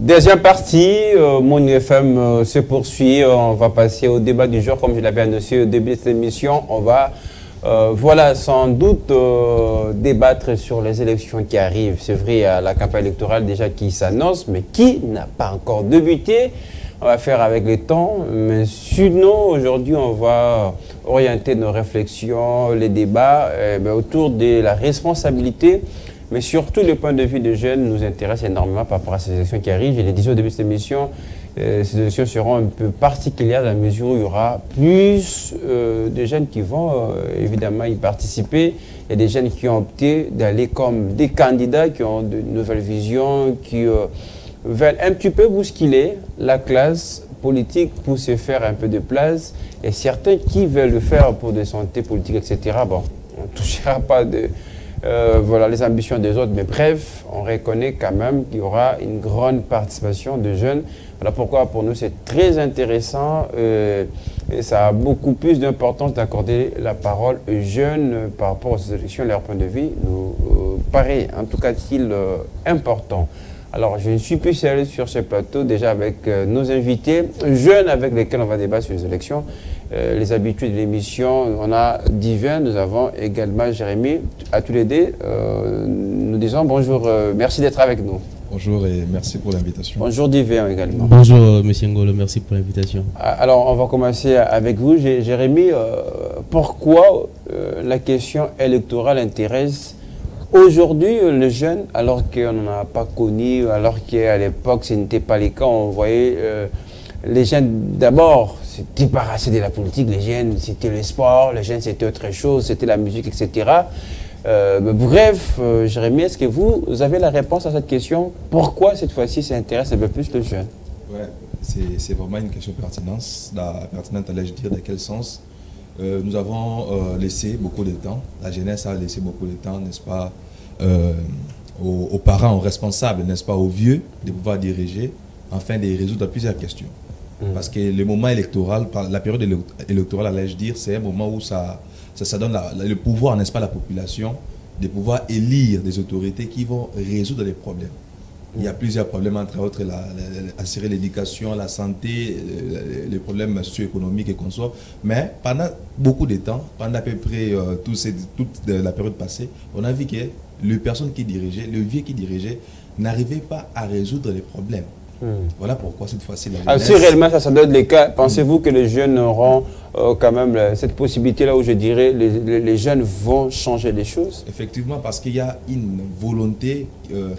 Deuxième partie, Mon FM se poursuit. On va passer au débat du jour, comme je l'avais annoncé au début de cette émission. On va, voilà, sans doute débattre sur les élections qui arrivent. C'est vrai, il y a la campagne électorale déjà qui s'annonce, mais qui n'a pas encore débuté. On va faire avec le temps. Mais sinon, aujourd'hui, on va orienter nos réflexions, les débats autour de la responsabilité. Mais surtout, le point de vue des jeunes nous intéresse énormément par rapport à ces élections qui arrivent. Je l'ai dit au début de cette émission, ces élections seront un peu particulières dans la mesure où il y aura plus de jeunes qui vont évidemment y participer. Il y a des jeunes qui ont opté d'aller comme des candidats qui ont de nouvelles visions, qui veulent un petit peu bousculer la classe politique pour se faire un peu de place. Et certains qui veulent le faire pour des santé politiques, etc. Bon, on ne touchera pas de... voilà les ambitions des autres, mais bref, on reconnaît quand même qu'il y aura une grande participation de jeunes. Voilà pourquoi pour nous c'est très intéressant et ça a beaucoup plus d'importance d'accorder la parole aux jeunes par rapport aux élections, leur point de vue nous paraît en tout cas-t-il important. Alors je ne suis plus seul sur ce plateau déjà avec nos invités jeunes avec lesquels on va débattre sur les élections. Les habitudes de l'émission, on a divers, nous avons également Jérémy. À tous les deux, nous disons bonjour, merci d'être avec nous. Bonjour et merci pour l'invitation. Bonjour divers également. Bonjour Monsieur Ngolo, merci pour l'invitation. Alors on va commencer avec vous, Jérémy. Pourquoi la question électorale intéresse aujourd'hui les jeunes, alors qu'on n'en a pas connu, alors qu'à l'époque ce n'était pas le cas, on voyait les jeunes d'abord s'étaient débarrassés de la politique, les jeunes c'était le sport, les jeunes c'était autre chose, c'était la musique, etc. Mais bref, Jérémy, est-ce que vous avez la réponse à cette question? Pourquoi cette fois-ci ça intéresse un peu plus les jeunes? Ouais, c'est vraiment une question pertinente, allais-je dire, dans quel sens? Nous avons laissé beaucoup de temps, la jeunesse a laissé beaucoup de temps, n'est-ce pas, aux parents, aux responsables, n'est-ce pas, aux vieux, de pouvoir diriger, afin de résoudre plusieurs questions. Parce que le moment électoral, la période électorale, allais-je dire, c'est un moment où ça donne le pouvoir, n'est-ce pas, à la population, de pouvoir élire des autorités qui vont résoudre les problèmes. Il y a plusieurs problèmes, entre autres, assurer l'éducation, la santé, les problèmes socio-économiques et consorts. Mais pendant beaucoup de temps, pendant à peu près toute la période passée, on a vu que les personnes qui dirigeaient, le vieux qui dirigeait, n'arrivaient pas à résoudre les problèmes. Voilà pourquoi cette fois-ci la jeunesse... Si réellement ça doit être le cas, pensez-vous que les jeunes auront quand même cette possibilité-là où je dirais les jeunes vont changer les choses? Effectivement, parce qu'il y a une volonté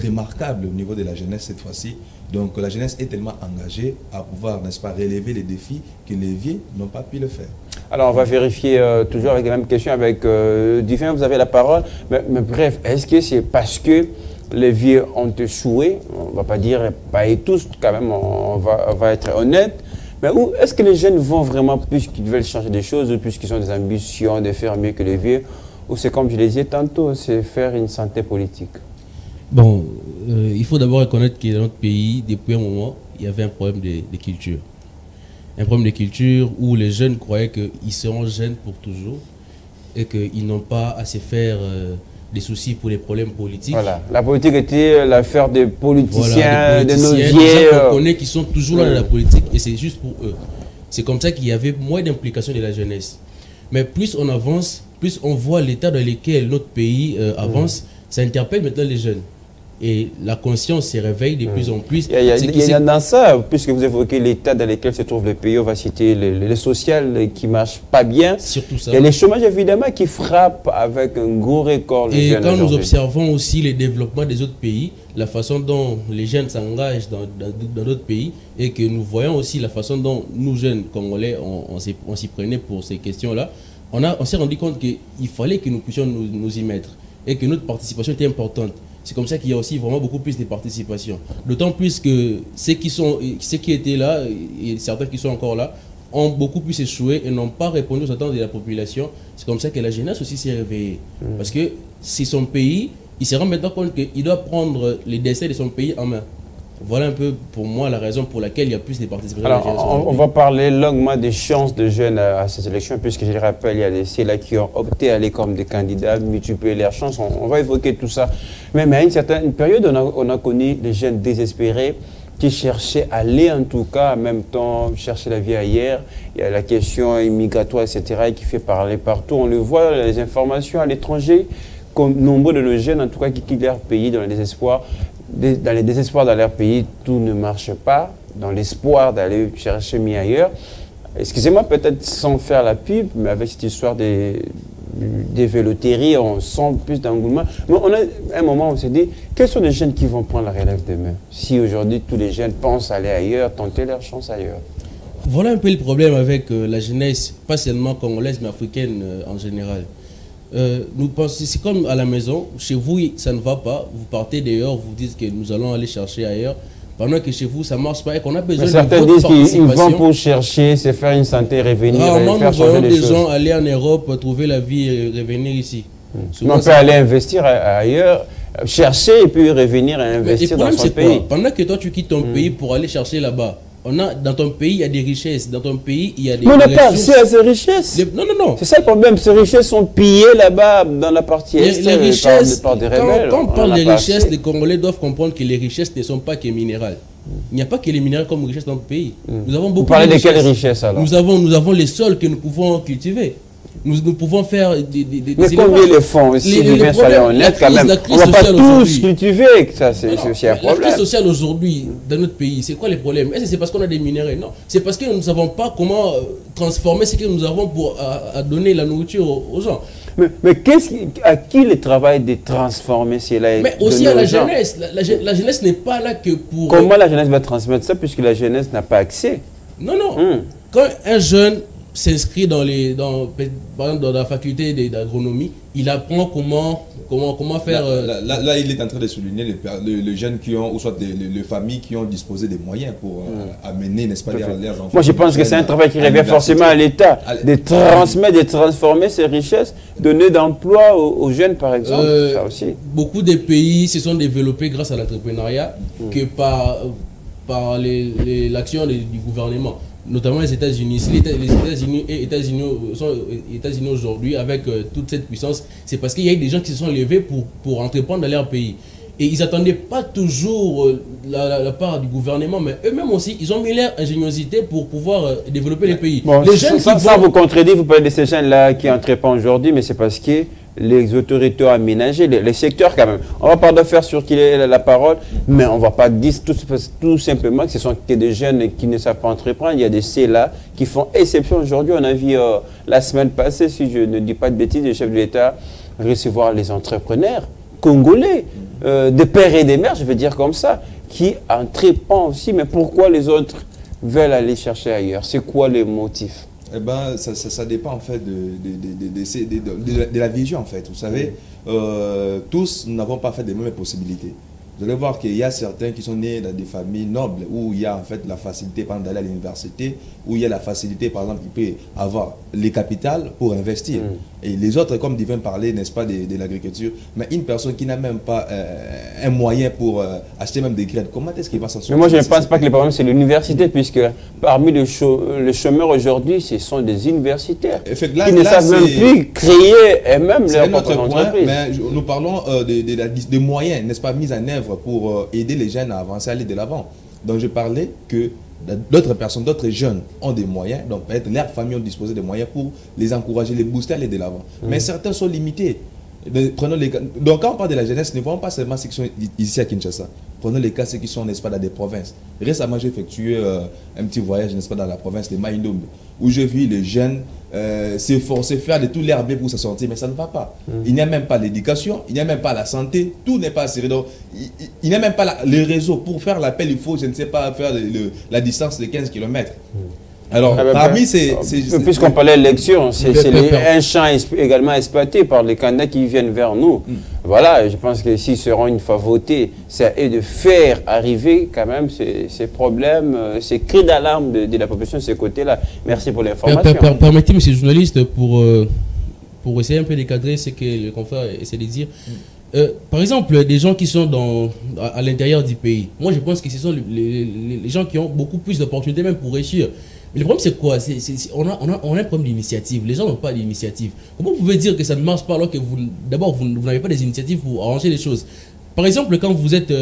remarquable au niveau de la jeunesse cette fois-ci. Donc la jeunesse est tellement engagée à pouvoir, n'est-ce pas, relever les défis que les vieux n'ont pas pu le faire. Alors on va vérifier toujours avec la même question avec Divin, vous avez la parole. Mais bref, est-ce que c'est parce que les vieux ont échoué, on ne va pas dire pas et tous, quand même, on va être honnête, mais où est-ce que les jeunes vont vraiment puisqu'ils veulent changer des choses, ou puisqu'ils ont des ambitions de faire mieux que les vieux, ou c'est comme je le disais tantôt, c'est faire une santé politique? Bon, il faut d'abord reconnaître que dans notre pays, depuis un moment, il y avait un problème de culture. Un problème de culture où les jeunes croyaient qu'ils seront jeunes pour toujours et qu'ils n'ont pas à se faire... des soucis pour les problèmes politiques. Voilà. La politique était l'affaire des politiciens, voilà, de nos vieux. Des gens qu'on connaît qui sont toujours là dans la politique et c'est juste pour eux. C'est comme ça qu'il y avait moins d'implication de la jeunesse. Mais plus on avance, plus on voit l'état dans lequel notre pays avance, ça interpelle maintenant les jeunes. Et la conscience se réveille de plus en plus. Il y a dans ça, puisque vous évoquez l'état dans lequel se trouve le pays, on va citer le social qui ne marche pas bien. Surtout ça. Il y a les chômages évidemment qui frappent avec un gros record. Et quand nous observons aussi les développements des autres pays, la façon dont les jeunes s'engagent dans d'autres pays, et que nous voyons aussi la façon dont nous jeunes Congolais, on s'y prenait pour ces questions-là, on s'est rendu compte qu'il fallait que nous puissions nous y mettre et que notre participation était importante. C'est comme ça qu'il y a aussi vraiment beaucoup plus de participation. D'autant plus que ceux qui étaient là, et certains qui sont encore là, ont beaucoup plus échoué et n'ont pas répondu aux attentes de la population. C'est comme ça que la jeunesse aussi s'est réveillée. Parce que c'est son pays, il se rend maintenant compte qu'il doit prendre les destins de son pays en main. Voilà un peu pour moi la raison pour laquelle il y a plus de participation. Alors, on va parler longuement des chances de jeunes à ces élections, puisque je le rappelle, il y a des là qui ont opté à aller comme des candidats, multiplier leurs chances. On va évoquer tout ça. Mais à une certaine période, on a connu des jeunes désespérés qui cherchaient à aller en tout cas, en même temps chercher la vie ailleurs. Il y a la question immigratoire, etc., qui fait parler partout. On le voit, les informations à l'étranger, comme nombre de nos jeunes, en tout cas, qui quittent leur pays dans le désespoir. Dans les désespoirs dans leur pays, tout ne marche pas. Dans l'espoir d'aller chercher mieux ailleurs. Excusez-moi, peut-être sans faire la pub, mais avec cette histoire des véloteries, on sent plus d'engouement. Mais on a un moment où on s'est dit, quels sont les jeunes qui vont prendre la relève demain? Si aujourd'hui tous les jeunes pensent aller ailleurs, tenter leur chance ailleurs. Voilà un peu le problème avec la jeunesse, pas seulement congolaise, mais africaine en général. Nous pensons, c'est comme à la maison, chez vous ça ne va pas, vous partez dehors, vous dites que nous allons aller chercher ailleurs. Pendant que chez vous, ça ne marche pas et qu'on a besoin de votre participation. Certains disent qu'ils vont pour chercher, se faire une santé, revenir, rarement faire changer les choses. Des gens aller en Europe, trouver la vie et revenir ici. On peut aller investir ailleurs, chercher et puis revenir et investir dans son pays. Pendant que toi, tu quittes ton pays pour aller chercher là-bas, dans ton pays, il y a des richesses. Dans ton pays, il y a des ressources. Mais on n'a pas accès à ces richesses. Non. C'est ça le problème. Ces richesses sont pillées là-bas, dans la partie est, les richesses, par des rebelles. Quand on parle des richesses, les Congolais doivent comprendre que les richesses ne sont pas que minérales. Il n'y a pas que les minéraux comme richesse dans notre pays. Nous avons beaucoup Vous parlez de quelles richesses alors? Nous avons les sols que nous pouvons cultiver. Nous pouvons faire des mais combien les fonds, si nous devons soyons honnêtes quand même, on ne va pas tous cultiver, ça c'est aussi un problème. La crise sociale aujourd'hui dans notre pays, c'est quoi les problèmes? Est-ce que c'est parce qu'on a des minéraux? Non, c'est parce que nous ne savons pas comment transformer ce que nous avons pour donner la nourriture aux gens. Mais à qui le travail de transformer cela? Mais aussi à la jeunesse. La jeunesse n'est pas là que pour... Comment la jeunesse va transmettre ça puisque la jeunesse n'a pas accès? Non. Quand un jeune s'inscrit par exemple dans la faculté d'agronomie, il apprend comment faire... Là, il est en train de souligner les jeunes qui ont, ou soit les familles qui ont disposé des moyens pour amener, n'est-ce pas, leurs enfants. Moi, je pense que c'est un travail qui revient forcément à l'État, de transmettre, de transformer ces richesses, donner d'emploi aux jeunes, par exemple. Ça aussi. Beaucoup de pays se sont développés grâce à l'entrepreneuriat que par l'action du gouvernement. Notamment les États-Unis. Si les États-Unis aujourd'hui, avec toute cette puissance, c'est parce qu'il y a eu des gens qui se sont levés pour entreprendre dans leur pays. Et ils n'attendaient pas toujours la part du gouvernement, mais eux-mêmes aussi, ils ont mis leur ingéniosité pour pouvoir développer les pays. Bon, les jeunes ça vous contredit, vous parlez de ces jeunes-là qui entreprennent aujourd'hui, mais c'est parce que les autorités ont aménagé, les secteurs quand même. On ne va pas faire sur qui est la parole, mais on ne va pas dire tout simplement que ce sont que des jeunes qui ne savent pas entreprendre. Il y a des C-là qui font exception aujourd'hui. On a vu la semaine passée, si je ne dis pas de bêtises, le chef de l'État recevoir les entrepreneurs congolais, des pères et des mères, je veux dire comme ça, qui entreprennent aussi. Mais pourquoi les autres veulent aller chercher ailleurs? C'est quoi les motifs? Eh ben, ça dépend en fait de la vision en fait. Vous savez, tous n'avons pas fait des mêmes possibilités. Vous allez voir qu'il y a certains qui sont nés dans des familles nobles où il y a en fait la facilité par exemple d'aller à l'université, où il y a la facilité par exemple il peut avoir les capitales pour investir. Et les autres, comme Divin parlait, n'est-ce pas, de l'agriculture, mais une personne qui n'a même pas un moyen pour acheter même des graines, comment est-ce qu'il va s'en sortir? Mais moi je ne pense pas que le problème c'est l'université, puisque parmi les chômeurs aujourd'hui, ce sont des universitaires qui ne savent même plus créer eux-mêmes leur propre entreprise. Mais nous parlons des moyens, n'est-ce pas, mis en œuvre pour aider les jeunes à avancer, à aller de l'avant. Donc je parlais que d'autres personnes, d'autres jeunes ont des moyens, donc peut-être leurs familles ont disposé des moyens pour les encourager, les booster, à aller de l'avant. Mais certains sont limités. Prenons les cas. Donc quand on parle de la jeunesse, ne voyons pas seulement ceux qui sont ici à Kinshasa. Prenons les cas ceux qui sont, n'est-ce pas, dans des provinces. Récemment, j'ai effectué un petit voyage, n'est-ce pas, dans la province de Maïndombe, où je vis les jeunes s'efforcer, faire de tout l'herbe pour se sortir, mais ça ne va pas. Il n'y a même pas l'éducation, il n'y a même pas la santé, tout n'est pas assuré. Donc, il n'y a même pas le réseau. Pour faire l'appel, il faut, je ne sais pas, faire la distance de 15 km. Alors, parmi ces... Puisqu'on parlait d'élection, c'est un champ également exploité par les candidats qui viennent vers nous. Voilà, je pense que s'ils seront une fois votés, c'est à eux de faire arriver quand même ces problèmes, ces cris d'alarme de la population de ce côté-là. Merci pour l'information. Permettez, monsieur le journaliste, pour essayer un peu de cadrer ce que le confrère essaie de dire. Par exemple, des gens qui sont à l'intérieur du pays, moi je pense que ce sont les gens qui ont beaucoup plus d'opportunités même pour réussir. Mais le problème c'est quoi? On a un problème d'initiative. Les gens n'ont pas d'initiative. Comment vous pouvez dire que ça ne marche pas alors que d'abord vous n'avez pas des initiatives pour arranger les choses? Par exemple, quand vous êtes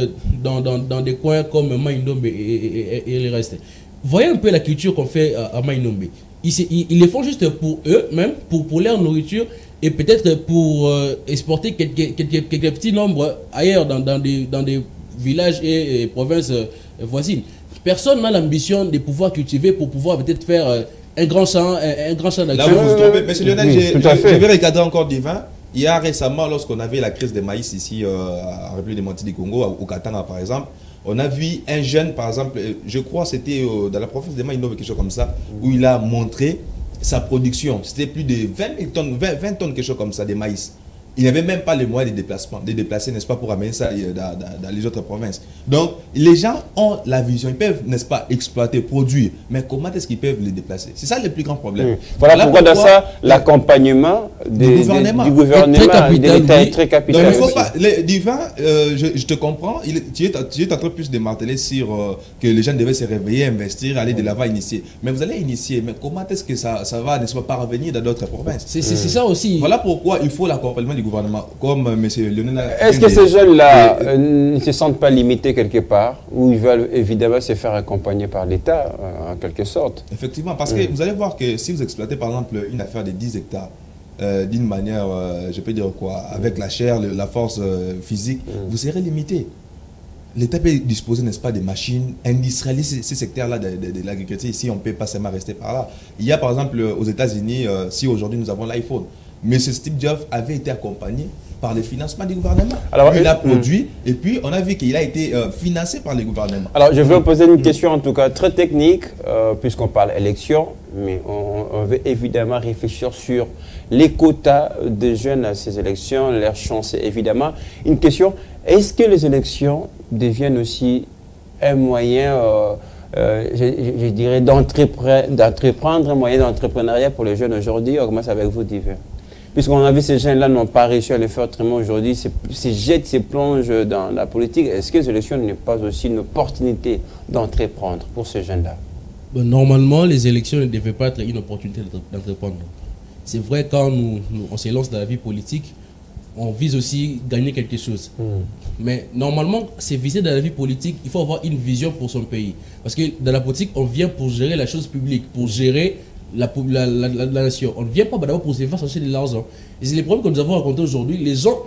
dans des coins comme Maindombe et le reste, voyez un peu la culture qu'on fait à Maindombe. Ils le font juste pour eux-mêmes, pour leur nourriture, et peut-être pour exporter quelques petits nombres ailleurs dans des villages et provinces voisines. Personne n'a l'ambition de pouvoir cultiver pour pouvoir peut-être faire un grand champ d'action. Là, vous vous trompez. Monsieur Lionel, je vais regarder encore du vin. Il y a récemment, lorsqu'on avait la crise des maïs ici à République démocratique du Congo, au Katanga par exemple, on a vu un jeune, par exemple, je crois c'était dans la province de Maindombe, quelque chose comme ça, où il a montré sa production. C'était plus de 20 tonnes, quelque chose comme ça, de maïs. Il n'avait même pas les moyens de déplacer, n'est-ce pas, pour amener ça dans les autres provinces. Donc, les gens ont la vision, ils peuvent, n'est-ce pas, exploiter, produire, mais comment est-ce qu'ils peuvent les déplacer? C'est ça le plus grand problème. Oui. Voilà pourquoi dans ça, l'accompagnement du gouvernement de l'État est très capital. Donc, il ne faut pas, Divin, je te comprends, tu es en train plus de marteler sur que les gens devaient se réveiller, investir, aller de l'avant, initier. Mais vous allez initier, mais comment est-ce que ça va, n'est-ce pas, parvenir dans d'autres provinces? C'est ça aussi. Voilà pourquoi il faut l'accompagnement du gouvernement, comme M. Lionel. Est-ce que ces jeunes-là ne se sentent pas limités quelque part, ou ils veulent évidemment se faire accompagner par l'État, en quelque sorte? Effectivement, parce que vous allez voir que si vous exploitez par exemple une affaire de 10 hectares, d'une manière, je peux dire quoi, avec la chair, la force physique, vous serez limité. L'État peut disposer, n'est-ce pas, des machines, industrialiser ces secteurs-là de l'agriculture. Ici, on ne peut pas seulement rester par là. Il y a par exemple aux États-Unis, si aujourd'hui nous avons l'iPhone, mais ce Steve Jobs avait été accompagné par le financement du gouvernement. Alors, il a produit et puis on a vu qu'il a été financé par le gouvernement. Alors, je vais vous poser une question en tout cas très technique, puisqu'on parle élection, mais on veut évidemment réfléchir sur les quotas de jeunes à ces élections, leurs chances évidemment. Une question, est-ce que les élections deviennent aussi un moyen, je dirais, d'entreprendre, un moyen d'entrepreneuriat pour les jeunes aujourd'hui? On commence avec vous, Divin. Puisqu'on a vu ces jeunes-là n'ont pas réussi à le faire autrement aujourd'hui, se plongent dans la politique. Est-ce que les élections n'est pas aussi une opportunité d'entreprendre pour ces jeunes-là? Normalement, les élections ne devaient pas être une opportunité d'entreprendre. C'est vrai, quand on se lance dans la vie politique, on vise aussi gagner quelque chose. Mais normalement, c'est viser dans la vie politique, il faut avoir une vision pour son pays. Parce que dans la politique, on vient pour gérer la chose publique, pour gérer la nation. On ne vient pas d'abord pour se faire chercher de l'argent. Et c'est les problèmes que nous avons rencontrés aujourd'hui. Les gens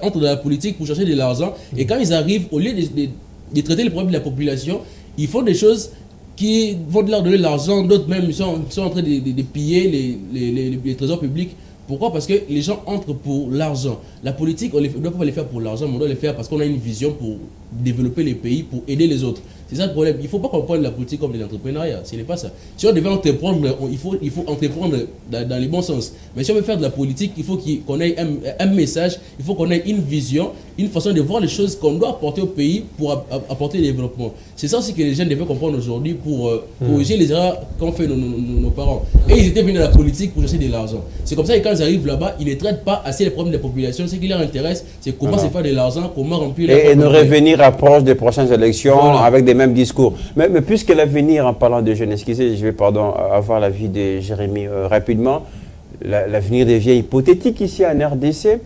entrent dans la politique pour chercher de l'argent. Et quand ils arrivent, au lieu de traiter les problèmes de la population, ils font des choses qui vont leur donner de l'argent. D'autres même sont en train de piller les trésors publics. Pourquoi? Parce que les gens entrent pour l'argent. La politique, on ne doit pas les faire pour l'argent, mais on doit les faire parce qu'on a une vision pour développer les pays, pour aider les autres. C'est ça le problème. Il ne faut pas comprendre la politique comme de l'entrepreneuriat. Ce n'est pas ça. Si on devait entreprendre, il faut entreprendre dans les bons sens. Mais si on veut faire de la politique, il faut qu'on ait un message, il faut qu'on ait une vision, une façon de voir les choses qu'on doit apporter au pays pour apporter le développement. C'est ça aussi que les jeunes devaient comprendre aujourd'hui pour corriger les erreurs qu'ont fait nos parents. Et ils étaient venus à la politique pour chercher de l'argent. C'est comme ça que quand ils arrivent là-bas, ils ne traitent pas assez les problèmes de la population. Ce qui leur intéresse, c'est comment se faire de l'argent, comment remplir et nous revenir approche des prochaines élections avec des mêmes discours. Mais puisque l'avenir, en parlant de jeunes, excusez, je vais avoir l'avis de Jérémy rapidement. L'avenir devient hypothétique ici en RDC.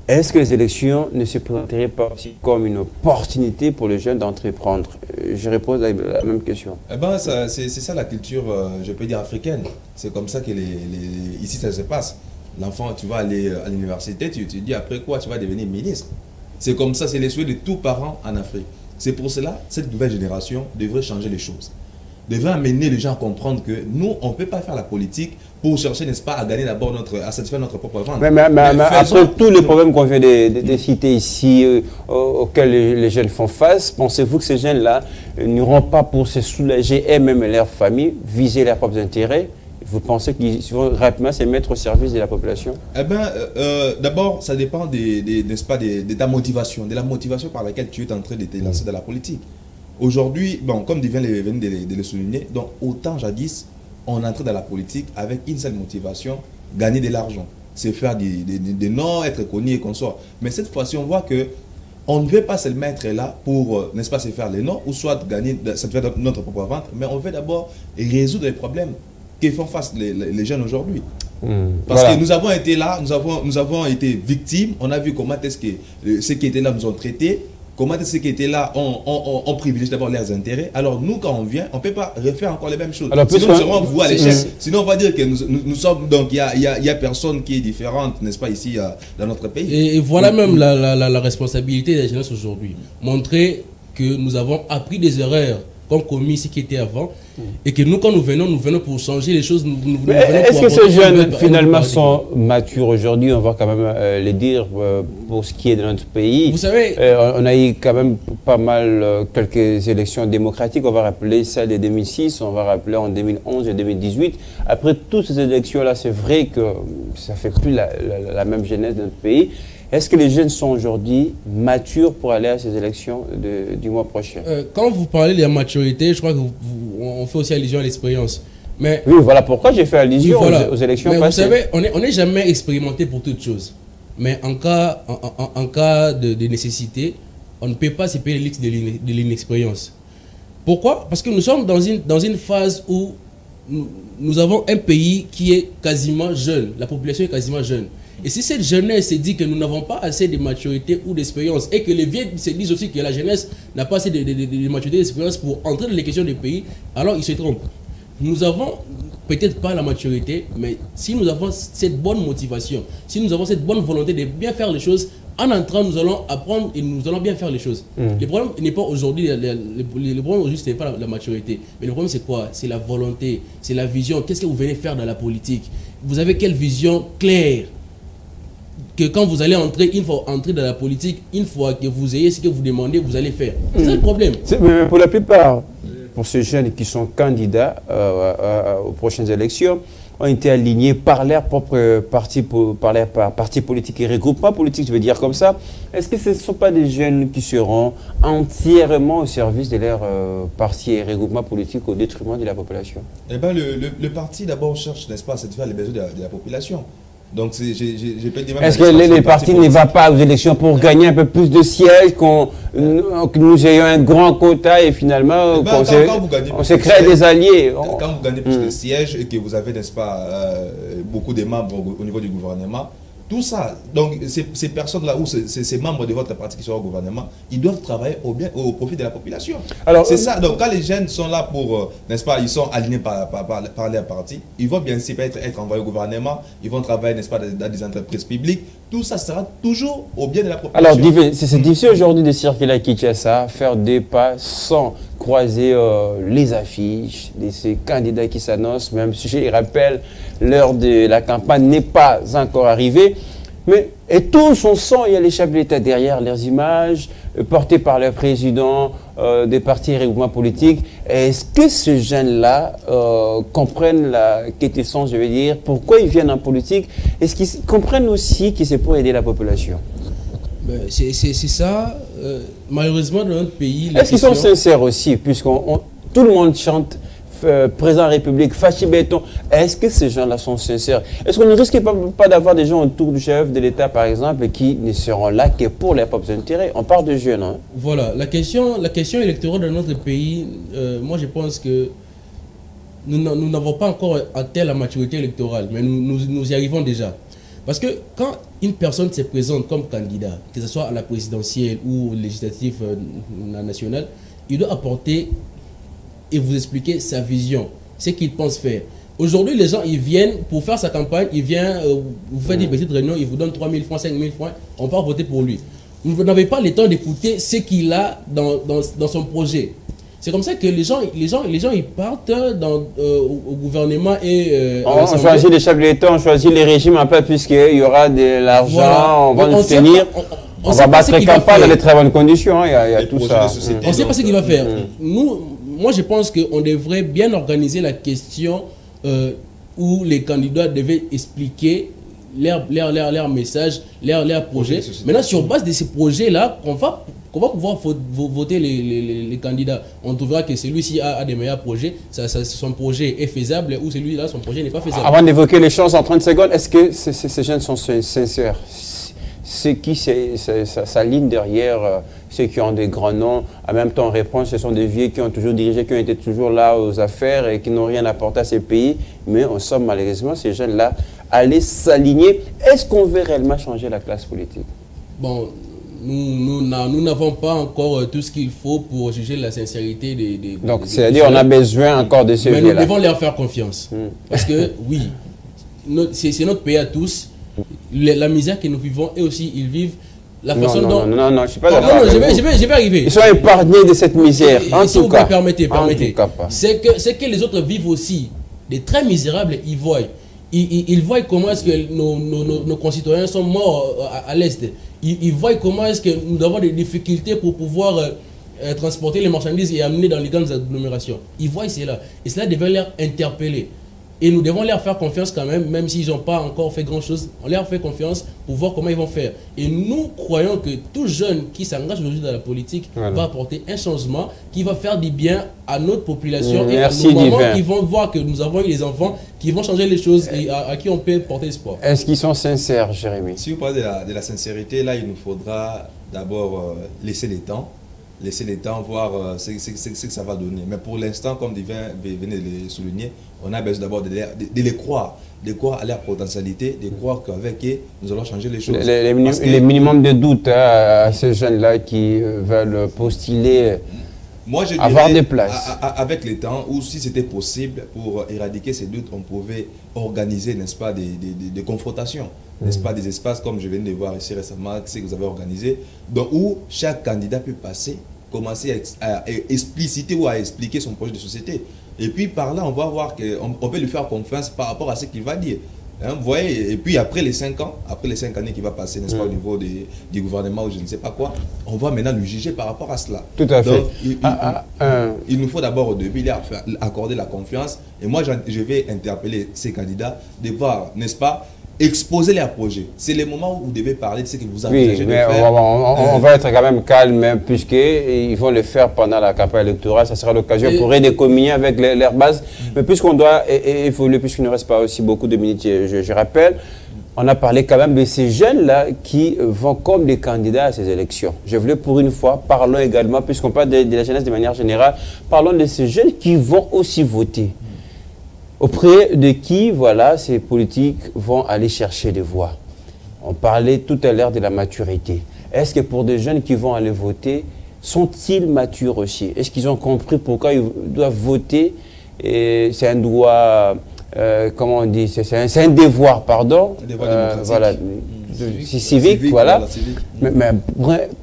Est-ce que les élections ne se présenteraient pas aussi comme une opportunité pour les jeunes d'entreprendre? Je réponds à la même question. Eh ben, c'est ça la culture, je peux dire, africaine. C'est comme ça que ici ça se passe. L'enfant, tu vas aller à l'université, tu te dis après quoi tu vas devenir ministre. C'est comme ça, c'est les souhaits de tous parents en Afrique. C'est pour cela cette nouvelle génération devrait changer les choses. Devrait amener les gens à comprendre que nous, on ne peut pas faire la politique pour chercher, n'est-ce pas, à gagner d'abord à satisfaire notre propre vente. Mais après tous les problèmes qu'on vient de citer ici, auxquels les jeunes font face, pensez-vous que ces jeunes-là n'iront pas pour se soulager eux-mêmes et leur famille, viser leurs propres intérêts? Vous pensez qu'ils vont rapidement se mettre au service de la population? Eh bien, d'abord, ça dépend n'est-ce pas, de ta motivation, de la motivation par laquelle tu es en train de te lancer dans la politique. Aujourd'hui, bon, comme vient de le souligner, donc autant jadis, on entrait dans la politique avec une seule motivation, gagner de l'argent. C'est faire des noms, être connu et qu'on soit. Mais cette fois-ci, on voit que on ne veut pas seulement être là pour, n'est-ce pas, se faire les noms, ou soit gagner, satisfaire notre propre vente, mais on veut d'abord résoudre les problèmes que font face les jeunes aujourd'hui. Parce que nous avons été là, nous avons été victimes, on a vu comment est-ce que ceux qui étaient là nous ont traités, comment est-ce que ceux qui étaient là ont privilégié d'abord leurs intérêts. Alors nous, quand on vient, on ne peut pas refaire encore les mêmes choses. Alors, sinon, nous serons voués à l'échec. Sinon, on va dire que nous sommes... Donc, il y a personne qui est différente, n'est-ce pas, ici, dans notre pays. Et voilà même la responsabilité de la jeunesse aujourd'hui. Montrer que nous avons appris des erreurs qu'ont commis ce qui était avant, et que nous, quand nous venons pour changer les choses. Est-ce que ces jeunes, finalement, sont matures aujourd'hui? On va quand même les dire pour ce qui est de notre pays. Vous savez, on a eu quand même pas mal quelques élections démocratiques. On va rappeler celle de 2006, on va rappeler en 2011 et 2018. Après toutes ces élections-là, c'est vrai que ça ne fait plus la même jeunesse de notre pays. Est-ce que les jeunes sont aujourd'hui matures pour aller à ces élections du mois prochain? Quand vous parlez de la maturité, je crois qu'on fait aussi allusion à l'expérience. Mais oui, voilà pourquoi j'ai fait allusion aux élections passées. Vous savez, on n'est jamais expérimenté pour toute chose. Mais en cas de nécessité, on ne peut pas se payer le luxe de l'inexpérience. Pourquoi? Parce que nous sommes dans une phase où nous avons un pays qui est quasiment jeune. La population est quasiment jeune. Et si cette jeunesse se dit que nous n'avons pas assez de maturité ou d'expérience, et que les vieux se disent aussi que la jeunesse n'a pas assez de maturité et d'expérience pour entrer dans les questions du pays, alors ils se trompent. Nous avons peut-être pas la maturité, mais si nous avons cette bonne motivation, si nous avons cette bonne volonté de bien faire les choses, en entrant, nous allons apprendre et nous allons bien faire les choses. Le problème n'est pas aujourd'hui, le problème aujourd'hui, ce n'est pas la maturité. Mais le problème, c'est quoi? C'est la volonté, c'est la vision. Qu'est-ce que vous venez faire dans la politique? Vous avez quelle vision claire? Que quand vous allez entrer, il faut entrer dans la politique, une fois que vous ayez ce que vous demandez, vous allez faire. C'est ça le problème. Mais pour la plupart, pour ces jeunes qui sont candidats aux prochaines élections, ont été alignés par leur propre parti, par leur parti politique et regroupement politique, je veux dire comme ça. Est-ce que ce ne sont pas des jeunes qui seront entièrement au service de leur parti et regroupement politique au détriment de la population? Eh bien, le parti d'abord cherche, n'est-ce pas, à satisfaire les besoins de la population. Donc, est-ce que les partis ne vont pas aux élections pour gagner un peu plus de sièges, que nous ayons un grand quota et finalement on se crée des alliés? Quand vous gagnez plus de sièges et que vous avez, n'est-ce pas, beaucoup de membres au niveau du gouvernement, tout ça, donc ces personnes-là ou ces membres de votre parti qui sont au gouvernement, ils doivent travailler au profit de la population. C'est ça. Donc quand les jeunes sont là pour, n'est-ce pas, ils sont alignés par leur parti, ils vont bien sûr être envoyés au gouvernement, ils vont travailler, n'est-ce pas, dans des entreprises publiques. Tout ça sera toujours au bien de la population. Alors c'est difficile aujourd'hui de circuler à Kinshasa, faire des pas sans croiser les affiches de ces candidats qui s'annoncent, même si je les rappelle, l'heure de la campagne n'est pas encore arrivée. Mais et tous on sent, il y a les chefs de l'État derrière leurs images, portées par le président des partis et regroupements politiques. Est-ce que ces jeunes-là comprennent la quintessence, je veux dire, pourquoi ils viennent en politique? Est-ce qu'ils comprennent aussi que c'est pour aider la population? C'est ça, malheureusement dans notre pays. Est-ce qu'ils sont sincères aussi, puisque tout le monde chante président de la République, Fachi Béton? Est-ce que ces gens-là sont sincères? Est-ce qu'on ne risque pas d'avoir des gens autour du chef de l'État, par exemple, qui ne seront là que pour leurs propres intérêts? On parle de jeunes. Hein? Voilà, la question électorale dans notre pays, moi je pense que nous n'avons pas encore atteint la maturité électorale, mais nous y arrivons déjà. Parce que quand une personne se présente comme candidat, que ce soit à la présidentielle ou au législatif national, il doit apporter et vous expliquer sa vision, ce qu'il pense faire. Aujourd'hui, les gens, ils viennent pour faire sa campagne, ils viennent, vous faites des petites réunions, ils vous donnent 3 000 francs, 5 000 francs, on part voter pour lui. Vous n'avez pas le temps d'écouter ce qu'il a dans son projet. C'est comme ça que les gens ils partent au gouvernement et on choisit les chefs de l'État, on choisit les régimes un peu puisqu'il y aura de l'argent, voilà. On va nous tenir, on va battre campagne dans de très bonnes conditions, il y a tout ça. On ne sait pas ce qu'il va faire. Moi je pense qu'on devrait bien organiser la question où les candidats devaient expliquer leur message, leur projet. Maintenant, sur base de ces projets-là, on va pouvoir voter les candidats. On trouvera que celui-ci a des meilleurs projets, son projet est faisable, ou celui-là, son projet n'est pas faisable. Avant d'évoquer les choses en 30 secondes, est-ce que ces jeunes sont sincères? Ceux qui s'alignent derrière ceux qui ont des grands noms, en même temps, en réponse, ce sont des vieux qui ont toujours dirigé, qui ont été toujours là aux affaires et qui n'ont rien apporté à ces pays. Mais en somme, malheureusement, ces jeunes-là aller s'aligner. Est-ce qu'on veut réellement changer la classe politique? Bon, nous n'avons pas encore tout ce qu'il faut pour juger la sincérité des Donc, c'est-à-dire on a besoin encore de ce mais nous là. devons leur faire confiance. Parce que, oui, c'est notre pays à tous. La misère que nous vivons, et aussi, ils vivent la façon dont... Non, je ne suis pas non, d'accord. je vais arriver. Ils sont épargnés de cette misère, en si tout vous cas. me permettez. En tout cas pas. C'est que les autres vivent aussi des très misérables, ils voient. Ils voient comment est-ce que nos concitoyens sont morts à l'Est. Ils voient comment est-ce que nous avons des difficultés pour pouvoir transporter les marchandises et amener dans les grandes agglomérations. Ils voient cela. Et cela devait leur interpeller. Et nous devons leur faire confiance quand même s'ils n'ont pas encore fait grand-chose. On leur fait confiance pour voir comment ils vont faire. Et nous croyons que tout jeune qui s'engage aujourd'hui dans la politique va apporter un changement qui va faire du bien à notre population et à nos mamans qui vont voir que nous avons eu des enfants qui vont changer les choses et à qui on peut porter espoir. Est-ce qu'ils sont sincères, Jérémy? Si vous parlez de la sincérité, là, il nous faudra d'abord laisser les temps, voir ce que ça va donner. Mais pour l'instant, comme venez de le souligner, on a besoin d'abord de les croire, à leur potentialité, de croire qu'avec eux, nous allons changer les choses. Les minimums de doute à ces jeunes-là qui veulent postuler, moi, je avoir dirais, des places. Avec les temps, ou si c'était possible, pour éradiquer ces doutes, on pouvait organiser, n'est-ce pas, des confrontations. N'est-ce pas, des espaces comme je viens de voir ici récemment, que vous avez organisé, où chaque candidat peut passer, commencer à expliciter ou à expliquer son projet de société. Et puis par là, on va voir qu'on peut lui faire confiance par rapport à ce qu'il va dire. Hein, vous voyez, et puis après les 5 ans, après les 5 années qu'il va passer, n'est-ce pas, au niveau du gouvernement ou je ne sais pas quoi, on va maintenant lui juger par rapport à cela. Tout à fait. Donc, il nous faut d'abord au début accorder la confiance. Et moi, je vais interpeller ces candidats de voir, n'est-ce pas, exposer leurs projets. C'est le moment où vous devez parler de ce que vous envisagez de faire. On va être quand même calme, puisqu'ils vont le faire pendant la campagne électorale. Ça sera l'occasion pour eux de communier avec leur base. Mais puisqu'on doit évoluer, puisqu'il ne reste pas aussi beaucoup de minutes, je rappelle, on a parlé quand même de ces jeunes-là qui vont comme des candidats à ces élections. Je voulais pour une fois, parlons également, puisqu'on parle de la jeunesse de manière générale, parlons de ces jeunes qui vont aussi voter. Auprès de qui, voilà, ces politiques vont aller chercher des voix. On parlait tout à l'heure de la maturité. Est-ce que pour des jeunes qui vont aller voter, sont-ils matures aussi? Est-ce qu'ils ont compris pourquoi ils doivent voter? C'est un droit, comment on dit, c'est un devoir, pardon. Un devoir voilà, civique, voilà. Mais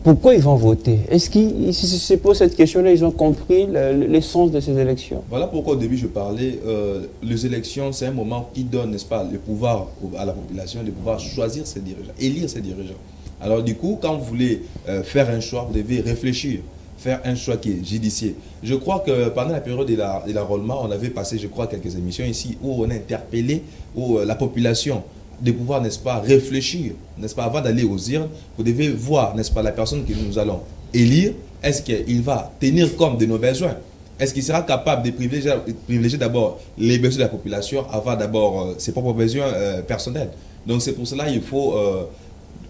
pourquoi ils vont voter? Est-ce qu'ils se posent cette question-là, ils ont compris l'essence de ces élections? Voilà pourquoi au début je parlais, les élections c'est un moment qui donne, n'est-ce pas, le pouvoir à la population de pouvoir choisir ses dirigeants, élire ses dirigeants. Alors du coup, quand vous voulez faire un choix, vous devez réfléchir, faire un choix qui est judicieux. Je crois que pendant la période de l'enrôlement, on avait passé, je crois, quelques émissions ici où on a interpellé la population de pouvoir, n'est-ce pas, réfléchir, n'est-ce pas, avant d'aller aux urnes, vous devez voir, n'est-ce pas, la personne que nous allons élire, est-ce qu'il va tenir compte de nos besoins? Est-ce qu'il sera capable de privilégier d'abord les besoins de la population avant d'abord ses propres besoins personnels? Donc c'est pour cela qu'il faut,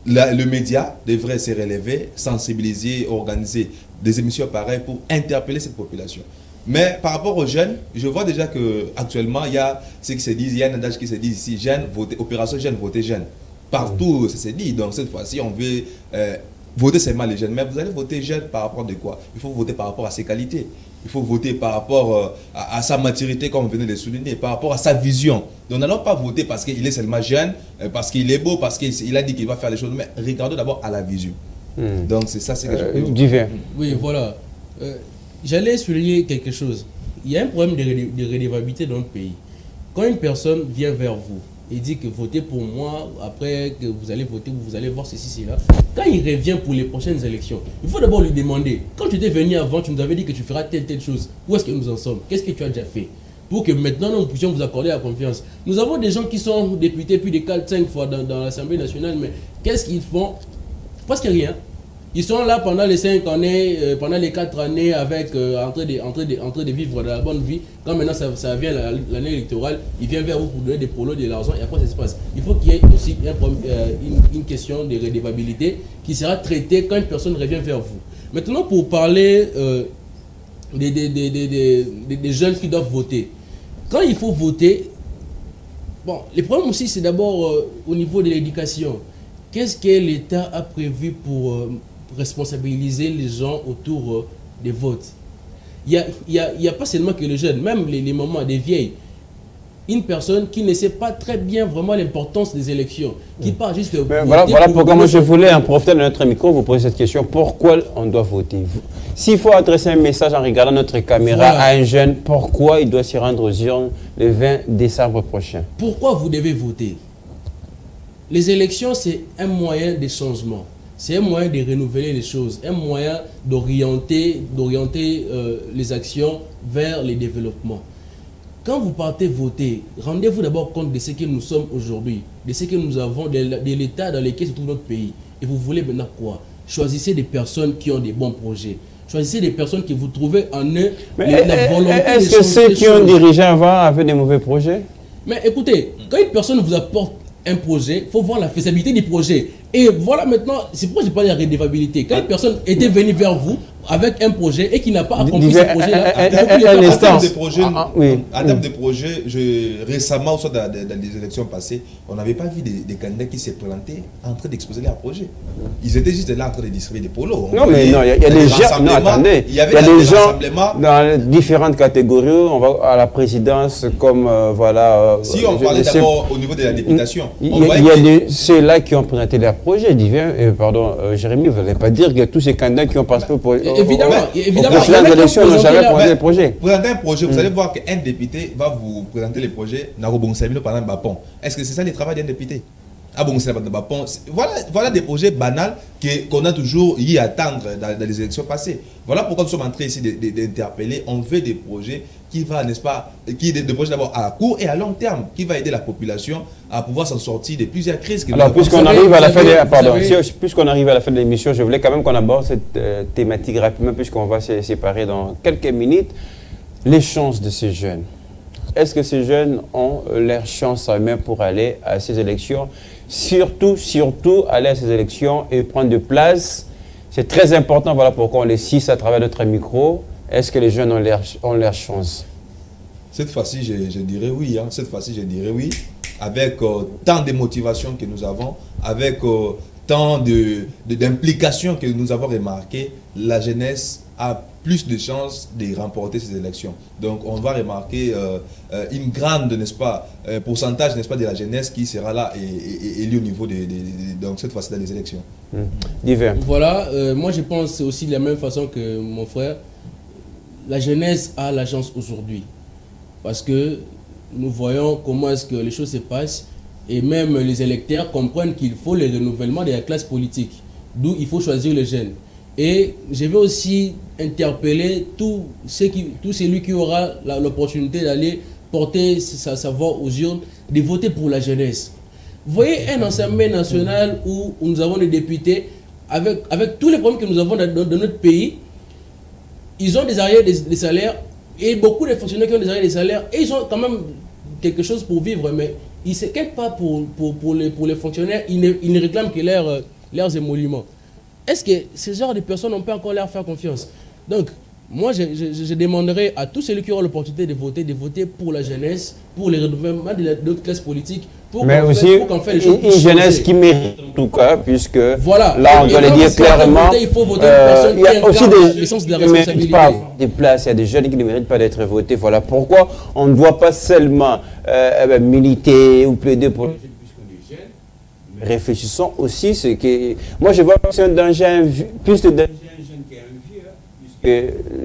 le média devrait se relever, sensibiliser, organiser des émissions pareilles pour interpeller cette population. Mais par rapport aux jeunes, je vois déjà qu'actuellement, il y a ce qui se dit, il y a un adage qui se dit ici, jeunes, voter, opération jeunes, voter jeunes. Partout, ça se dit. Donc cette fois-ci, on veut voter seulement les jeunes. Mais vous allez voter jeunes par rapport à quoi? Il faut voter par rapport à ses qualités. Il faut voter par rapport à sa maturité, comme vous venez de le souligner, par rapport à sa vision. Donc n'allons pas voter parce qu'il est seulement jeune, parce qu'il est beau, parce qu'il a dit qu'il va faire les choses. Mais regardons d'abord à la vision. Donc c'est ça, c'est quelque chose. Divin. Oui, voilà. J'allais souligner quelque chose. Il y a un problème de redevabilité dans le pays. Quand une personne vient vers vous et dit que votez pour moi, après que vous allez voter, vous allez voir ceci, cela, quand il revient pour les prochaines élections, il faut d'abord lui demander, quand tu étais venu avant, tu nous avais dit que tu feras telle chose, où est-ce que nous en sommes? Qu'est-ce que tu as déjà fait? Pour que maintenant nous puissions vous accorder la confiance. Nous avons des gens qui sont députés plus de 4-5 fois dans l'Assemblée nationale, mais qu'est-ce qu'ils font? Presque rien. Ils sont là pendant les 5 années, pendant les 4 années avec en train de vivre de la bonne vie. Quand maintenant ça vient l'année électorale, ils viennent vers vous pour donner des prolos, de l'argent et après ça se passe. Il faut qu'il y ait aussi une question de redevabilité qui sera traitée quand une personne revient vers vous. Maintenant pour parler des jeunes qui doivent voter. Quand il faut voter, Bon, le problème aussi, c'est d'abord au niveau de l'éducation. Qu'est-ce que l'État a prévu pour responsabiliser les gens autour des votes? Il y a pas seulement que les jeunes, même les mamans, des vieilles. Une personne qui ne sait pas très bien vraiment l'importance des élections, qui part juste... Voilà pourquoi moi je voulais en profiter de notre micro, vous poser cette question. Pourquoi on doit voter? S'il faut adresser un message en regardant notre caméra à un jeune, pourquoi il doit s'y rendre aux urnes le 20 décembre prochain? Pourquoi vous devez voter? Les élections, c'est un moyen de changement. C'est un moyen de renouveler les choses, un moyen d'orienter les actions vers le développement. Quand vous partez voter, rendez-vous d'abord compte de ce que nous sommes aujourd'hui, de ce que nous avons, de l'état dans lequel se trouve notre pays. Et vous voulez maintenant quoi? Choisissez des personnes qui ont des bons projets. Choisissez des personnes que vous trouvez en eux la volonté de changer. Est-ce que ceux qui ont dirigé avant avaient des mauvais projets? Mais écoutez, quand une personne vous apporte un projet, il faut voir la faisabilité du projet. Et voilà maintenant, c'est pourquoi je parle de la redevabilité. Quand une personne était venue vers vous avec un projet et qui n'a pas accompli ce projet-là, en termes de projet, récemment, soit dans les élections passées, on n'avait pas vu des candidats qui s'est présentés en train d'exposer leur projet. Ils étaient juste là en train de distribuer des polos. Non, mais non, il y a des gens, non, attendez, il y a des gens dans différentes catégories, on va à la présidence comme, voilà... Si on parlait d'abord au niveau de la députation, il y a ceux-là qui ont présenté leur projet. Pardon, Jérémy, vous n'allez pas dire que tous ces candidats qui ont participé pour évidemment, élections n'ont jamais présenté le projet. Présenter un projet, vous allez voir qu'un député va vous présenter les projets. Est-ce que c'est ça le travail d'un député? Voilà des projets banals qu'on a toujours y attendre dans les élections passées. Voilà pourquoi nous sommes en train ici d'interpeller. On veut des projets qui va, n'est-ce pas, des projets d'abord à court et à long terme, qui va aider la population à pouvoir s'en sortir de plusieurs crises. Alors, puisqu'on arrive à la fin puisqu'on arrive à la fin de l'émission, je voulais quand même qu'on aborde cette thématique rapidement, puisqu'on va se séparer dans quelques minutes. Les chances de ces jeunes. Est-ce que ces jeunes ont leur chance en main pour aller à ces élections? Surtout aller à ces élections et prendre de place. C'est très important, voilà pourquoi on les cisse à travers notre micro. Est-ce que les jeunes ont leur chance? Cette fois-ci, je dirais oui. Hein. Cette fois-ci, je dirais oui. Avec tant de motivation que nous avons, avec tant d'implications que nous avons remarquées, la jeunesse a plus de chances de remporter ces élections. Donc on va remarquer une grande, n'est-ce pas, pourcentage, n'est-ce pas, de la jeunesse qui sera là et élue au niveau donc cette fois-ci dans les élections. Divers. Voilà, moi je pense aussi de la même façon que mon frère. La jeunesse a la chance aujourd'hui parce que nous voyons comment est-ce que les choses se passent et même les électeurs comprennent qu'il faut le renouvellement de la classe politique, d'où il faut choisir les jeunes. Et je vais aussi interpeller tout celui qui aura l'opportunité d'aller porter sa voix aux urnes, de voter pour la jeunesse. Vous voyez un Assemblée nationale où nous avons des députés, avec tous les problèmes que nous avons dans notre pays, ils ont des arriérés des salaires, et beaucoup de fonctionnaires qui ont des arriérés des salaires, et ils ont quand même quelque chose pour vivre, mais ils ne s'inquiètent pas pour les fonctionnaires, ils ne réclament que leurs émoluments. Est-ce que ce genre de personnes, on peut encore leur faire confiance? Donc, moi, je demanderai à tous ceux qui auront l'opportunité de voter pour la jeunesse, pour le renouvellement de notre classe politique, mais aussi une jeunesse qui mérite en tout cas, puisque voilà. Là, on doit le dire clairement, il faut voter une personne il y a aussi des sens de la qui ne méritent pas des places, il y a des jeunes qui ne méritent pas d'être votés. Voilà pourquoi on ne doit pas seulement militer ou plaider pour... Réfléchissons aussi, ce que... Moi, je vois plus de danger un jeune qu'un vieux, puisque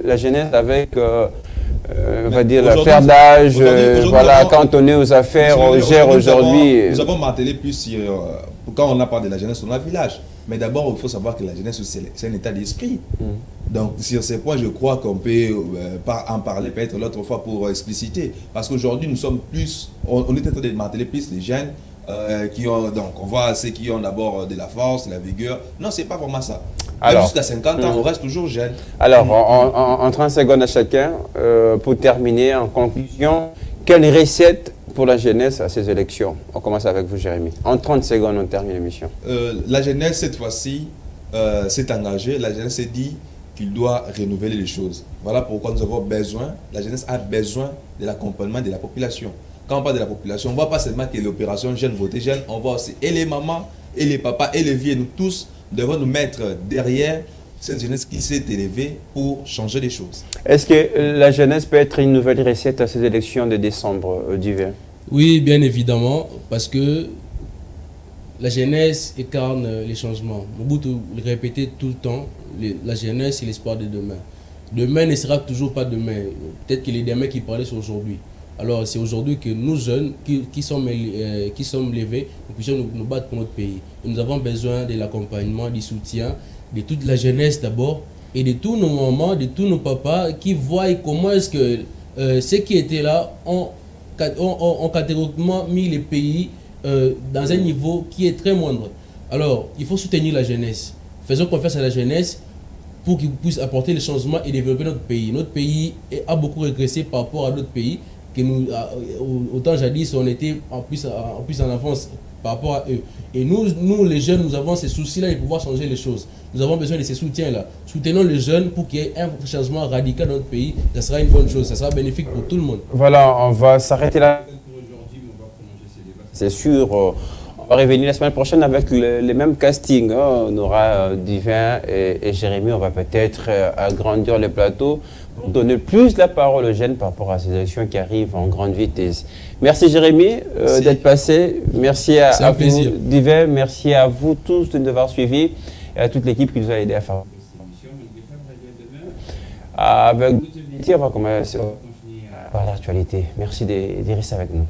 la jeunesse avec, on va dire, l'affaire d'âge, voilà, quand on est aux affaires, on gère aujourd'hui... Nous avons martelé plus sur... Quand on a parlé de la jeunesse, on a un village. Mais d'abord, il faut savoir que la jeunesse, c'est un état d'esprit. Donc, sur ces points, je crois qu'on peut en parler peut-être l'autre fois pour expliciter. Parce qu'aujourd'hui, nous sommes plus... On est en train de marteler plus les jeunes qui ont, donc on voit ceux qui ont d'abord de la force, de la vigueur. Non, c'est pas vraiment ça. Alors, jusqu'à 50 ans, on reste toujours jeune. Alors, en 30 secondes à chacun, pour terminer, en conclusion, quelle recette pour la jeunesse à ces élections? On commence avec vous, Jérémy. En 30 secondes, on termine l'émission. La jeunesse, cette fois-ci, s'est engagée. La jeunesse s'est dit qu'il doit renouveler les choses. Voilà pourquoi nous avons besoin, la jeunesse a besoin de l'accompagnement de la population. quand on parle de la population, on ne voit pas seulement que l'opération Jeune Voter Jeune, on voit aussi et les mamans, et les papas, et les vieux, nous tous devons nous mettre derrière cette jeunesse qui s'est élevée pour changer les choses. Est-ce que la jeunesse peut être une nouvelle recette à ces élections de décembre d'hiver? Oui, bien évidemment, parce que la jeunesse incarne les changements. Mobutu le répétait tout le temps, la jeunesse c'est l'espoir de demain. Demain ne sera toujours pas demain. Peut-être que les demain qui parlaient c'est aujourd'hui. Alors c'est aujourd'hui que nous jeunes qui sommes levés, nous puissions nous battre pour notre pays. Et nous avons besoin de l'accompagnement, du soutien de toute la jeunesse d'abord et de tous nos mamans, de tous nos papas qui voient comment est-ce que ceux qui étaient là ont catégoriquement mis les pays dans un niveau qui est très moindre. Alors, il faut soutenir la jeunesse. Faisons confiance à la jeunesse pour qu'ils puissent apporter les changements et développer notre pays. Notre pays a beaucoup régressé par rapport à d'autres pays que nous, autant jadis, on était en plus en avance par rapport à eux. Et nous les jeunes, nous avons ces soucis-là de pouvoir changer les choses. Nous avons besoin de ces soutiens-là. Soutenons les jeunes pour qu'il y ait un changement radical dans notre pays. Ça sera une bonne chose, ça sera bénéfique pour tout le monde. Voilà, on va s'arrêter là. C'est sûr, on va revenir la semaine prochaine avec les mêmes castings. Hein. On aura Divin et Jérémy. On va peut-être agrandir le plateau pour donner plus la parole aux jeunes par rapport à ces élections qui arrivent en grande vitesse. Merci Jérémy d'être passé. Merci à vous Divin. Merci à vous tous de nous avoir suivis et à toute l'équipe qui nous a aidé à faire cette émission. Avec on va commencer par l'actualité. Merci de rester avec nous.